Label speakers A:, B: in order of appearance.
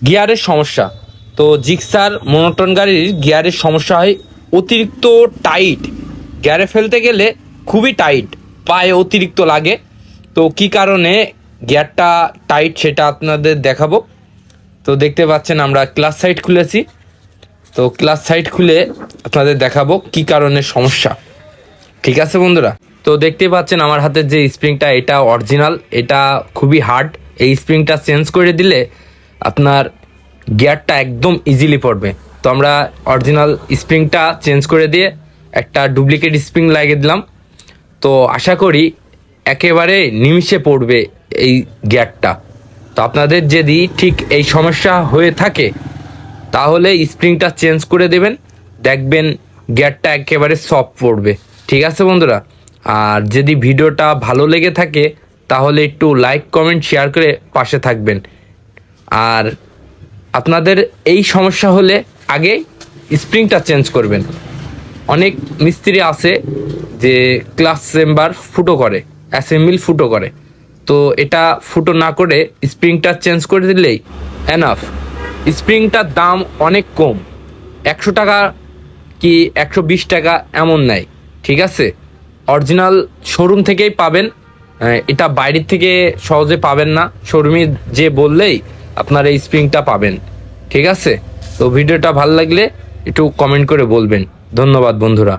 A: গিয়ারের সমস্যা। তো জিক্সার মোনোটন গাড়ির গিয়ারের সমস্যা হয় অতিরিক্ত টাইট, গিয়ারে ফেলতে গেলে খুবই টাইট, পায়ে অতিরিক্ত লাগে। তো কি কারণে গিয়ারটা টাইট সেটা আপনাদের দেখাবো। তো দেখতে পাচ্ছেন আমরা ক্লাচ সাইড খুলেছি, তো ক্লাচ সাইড খুলে আপনাদের দেখাবো কি কারণে সমস্যা। ঠিক আছে বন্ধুরা, তো দেখতে পাচ্ছেন আমার হাতের যে স্প্রিংটা এটা অরিজিনাল, এটা খুবই হার্ড। এই স্প্রিংটা চেঞ্জ করে দিলে আপনার গিয়ারটা একদম ইজিলি পড়বে। তো আমরা অরিজিনাল স্প্রিংটা চেঞ্জ করে দিয়ে একটা ডুপ্লিকেট স্প্রিং লাগিয়ে দিলাম। তো আশা করি একেবারে নিমিষে পড়বে এই গিয়ারটা। তো আপনাদের যদি ঠিক এই সমস্যা হয়ে থাকে তাহলে স্প্রিংটা চেঞ্জ করে দেবেন, দেখবেন গিয়ারটা একেবারে সফট পড়বে। ঠিক আছে বন্ধুরা, আর যদি ভিডিওটা ভালো লেগে থাকে তাহলে একটু লাইক কমেন্ট শেয়ার করে পাশে থাকবেন। আর আপনাদের এই সমস্যা হলে আগে স্প্রিংটা চেঞ্জ করবেন। অনেক মিস্ত্রি আছে যে ক্লাচ চেম্বার ফুটো করে, অ্যাসেম্বল ফুটো করে, তো এটা ফুটো না করে স্প্রিংটা চেঞ্জ করে দিলেই এনাফ। স্প্রিংটার দাম অনেক কম, 100 টাকা কি 120 টাকা এমন নেয়। ঠিক আছে, অরিজিনাল শোরুম থেকেই পাবেন, এটা বাইরের থেকে সহজে পাবেন না। শোরুমে যে বললেই আপনার এই স্প্রিংটা পাবেন। ঠিক আছে, তো ভিডিওটা ভালো লাগলে একটু কমেন্ট করে বলবেন। ধন্যবাদ বন্ধুরা।